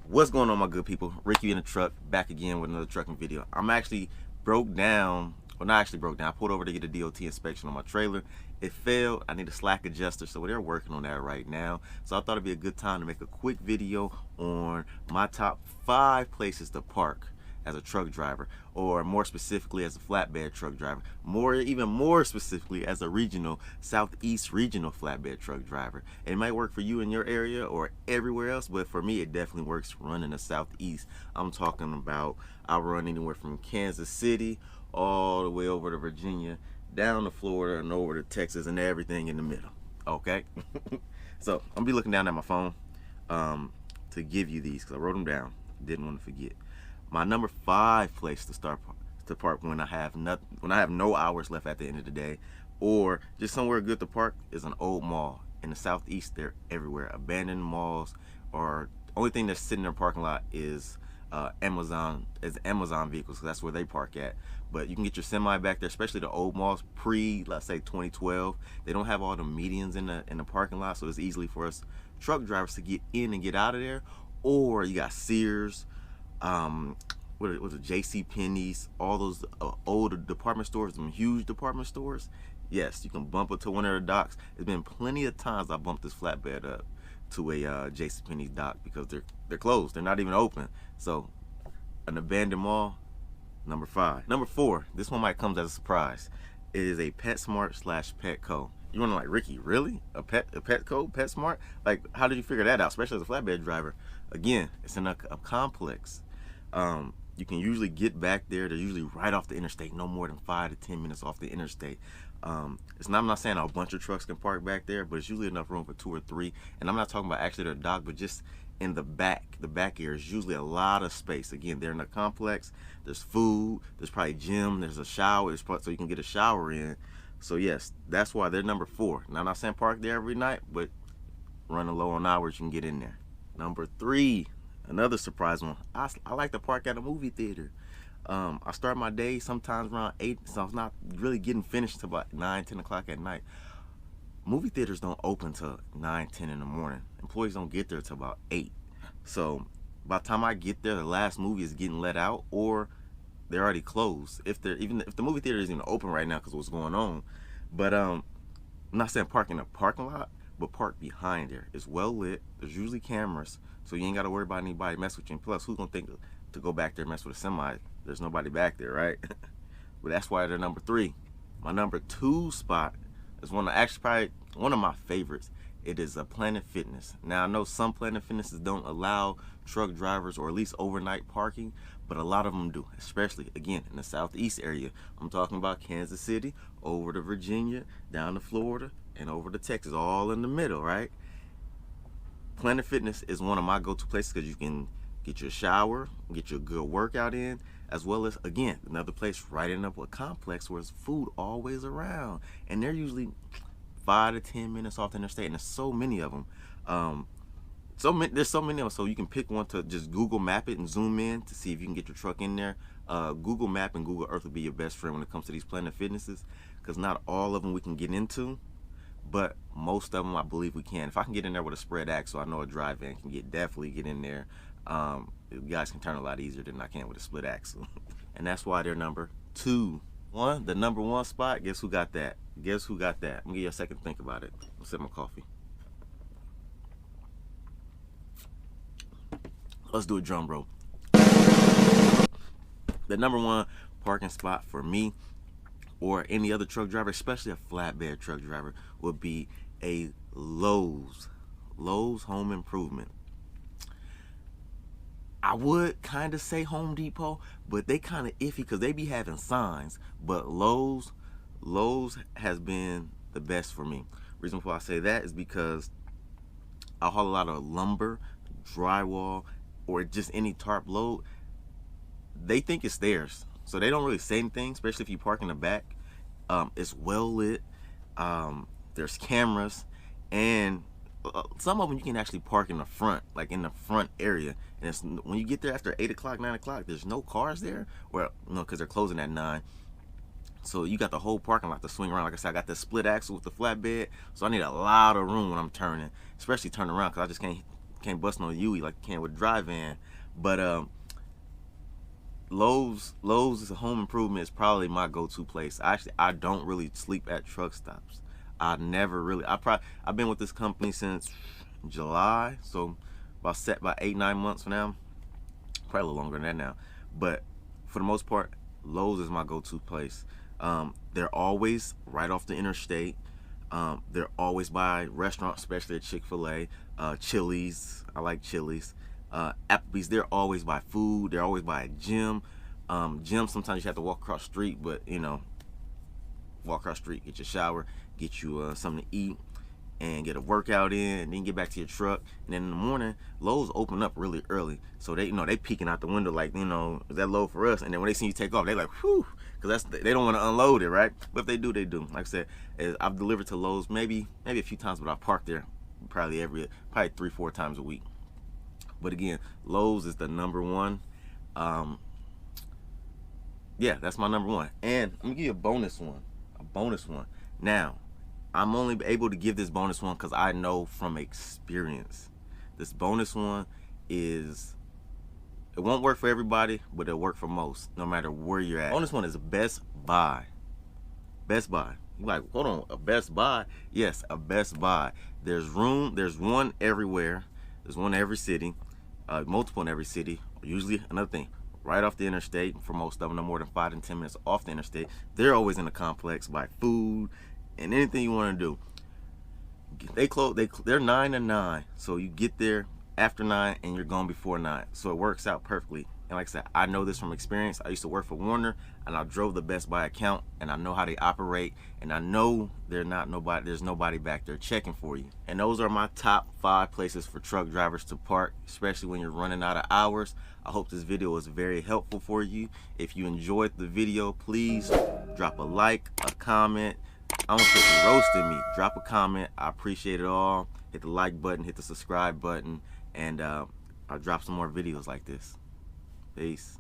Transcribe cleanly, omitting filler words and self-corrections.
What's going on, my good people? Ricky in the truck, back again with another trucking video. I'm actually broke down, well, not actually broke down. I pulled over to get a DOT inspection on my trailer. It failed. I need a slack adjuster, so they're working on that right now. So I thought it'd be a good time to make a quick video on my top 5 places to park as a truck driver, or more specifically as a flatbed truck driver, even more specifically as a regional, southeast regional flatbed truck driver. And it might work for you in your area or everywhere else, but for me it definitely works running the southeast. I'm talking about, I run anywhere from Kansas City all the way over to Virginia, down to Florida, and over to Texas, and everything in the middle. Okay. So I'm gonna be looking down at my phone to give you these, because I wrote them down, didn't want to forget. My number 5 place to park when I have no hours left at the end of the day, or just somewhere good to park, is an old mall. In the southeast, they're everywhere. Abandoned malls, or only thing that's sitting in their parking lot is Amazon vehicles, because that's where they park at. But you can get your semi back there, especially the old malls let's say 2012. They don't have all the medians in the parking lot, so it's easily for us truck drivers to get in and get out of there. Or you got Sears, what was it, JC Penney's, all those old department stores, some huge department stores. Yes, you can bump it to one of their docks. There's been plenty of times I bumped this flatbed up to a JC Penney's dock because they're closed. They're not even open. So an abandoned mall, number 5. Number 4, this one might come as a surprise. It is a Petsmart / Petco. You're wondering, like, Ricky, really? A Petco, Petsmart? Like, how did you figure that out, especially as a flatbed driver? Again, it's in a complex. You can usually get back there. They're usually right off the interstate, no more than 5 to 10 minutes off the interstate. I'm not saying a bunch of trucks can park back there, but it's usually enough room for 2 or 3. And I'm not talking about actually their dock, but just in the back area is usually a lot of space. Again, they're in a complex. There's food, there's probably gym, there's a shower, so you can get a shower in. So yes, that's why they're number 4. Now, I'm not saying park there every night, but running low on hours, you can get in there. Number 3, another surprise one. I like to park at a movie theater. I start my day sometimes around 8, so I'm not really getting finished until about 9, 10 o'clock at night. Movie theaters don't open till 9, 10 in the morning. Employees don't get there till about 8. So by the time I get there, the last movie is getting let out, or they're already closed. Even if the movie theater isn't even open right now because of what's going on. But I'm not saying park in a parking lot, but park behind there. It's well lit. There's usually cameras, so you ain't got to worry about anybody mess with you. And plus, who's gonna think to go back there and mess with a semi? There's nobody back there, right? But that's why they're number 3. My number 2 spot is probably one of my favorites. It is a Planet Fitness. Now, I know some Planet Fitnesses don't allow truck drivers or at least overnight parking, but a lot of them do, especially, again, in the southeast area. I'm talking about Kansas City, over to Virginia, down to Florida, and over to Texas, all in the middle, right? Planet Fitness is one of my go-to places because you can get your shower, get your good workout in, as well as, again, another place right in a complex where there's food always around. And they're usually 5 to 10 minutes off the interstate, and there's so many of them. There's so many of them, so you can pick one to just Google map it and zoom in to see if you can get your truck in there. Google Map and Google Earth will be your best friend when it comes to these Planet Fitnesses, because not all of them we can get into, but most of them I believe we can. If I can get in there with a spread axle, I know a drive van can definitely get in there. You guys can turn a lot easier than I can with a split axle. And that's why they're number 2. The number 1 spot, guess who got that? Guess who got that? I'm gonna give you a second to think about it. I'll sip my coffee. Let's do a drum roll. The number 1 parking spot for me or any other truck driver, especially a flatbed truck driver, would be a Lowe's Home Improvement. I would kind of say Home Depot, but they kind of iffy because they be having signs. But Lowe's has been the best for me. Reason why I say that is because I haul a lot of lumber, drywall, or just any tarp load. They think it's theirs, so they don't really say anything, especially if you park in the back. It's well lit. There's cameras, and some of them you can actually park in the front, like in the front area. And it's, when you get there after 8 o'clock, 9 o'clock, there's no cars there. Well, no, because they're closing at 9. So you got the whole parking lot to swing around. Like I said, I got the split axle with the flatbed, so I need a lot of room when I'm turning, especially turning around, because I just can't can't bust no UE like you can with dry van. But Lowe's is a home improvement is probably my go-to place. I don't really sleep at truck stops. I've been with this company since July, so about 8-9 months from now, probably a little longer than that now. But for the most part, Lowe's is my go-to place. They're always right off the interstate. They're always by restaurants, especially at Chick-fil-A, Chili's. I like Chili's. Applebee's. They're always by food. They're always by a gym. Gym, sometimes you have to walk across the street, but walk across the street, get your shower, get you something to eat, and get a workout in, and then get back to your truck. And then in the morning, Lowe's open up really early, so they peeking out the window like, is that load for us? And then when they see you take off, they like, whew, because they don't want to unload it, right? But if they do, they do. Like I said, I've delivered to Lowe's maybe a few times, but I parked there probably 3-4 times a week. But again, Lowe's is the number one. Yeah, that's my number one. And I'm gonna give you a bonus one. Now, I'm only able to give this bonus one because I know from experience. This bonus one it won't work for everybody, but it'll work for most, no matter where you're at. Bonus one is a Best Buy. Best Buy. You're like, hold on, a Best Buy? Yes, a Best Buy. There's one everywhere. There's one in every city, multiple in every city. Usually, another thing, right off the interstate. For most of them, no more than 5 to 10 minutes off the interstate. They're always in the complex, buy food and anything you want to do. They're 9 to 9, so you get there after 9 and you're gone before 9, so it works out perfectly. And like I said, I know this from experience. I used to work for Warner, and I drove the Best Buy account, and I know how they operate, and I know there's nobody back there checking for you. And those are my top 5 places for truck drivers to park, especially when you're running out of hours. I hope this video was very helpful for you. If you enjoyed the video, please drop a like, a comment. I don't think you roasted me. Drop a comment. I appreciate it all. Hit the like button, hit the subscribe button, and I'll drop some more videos like this. Peace.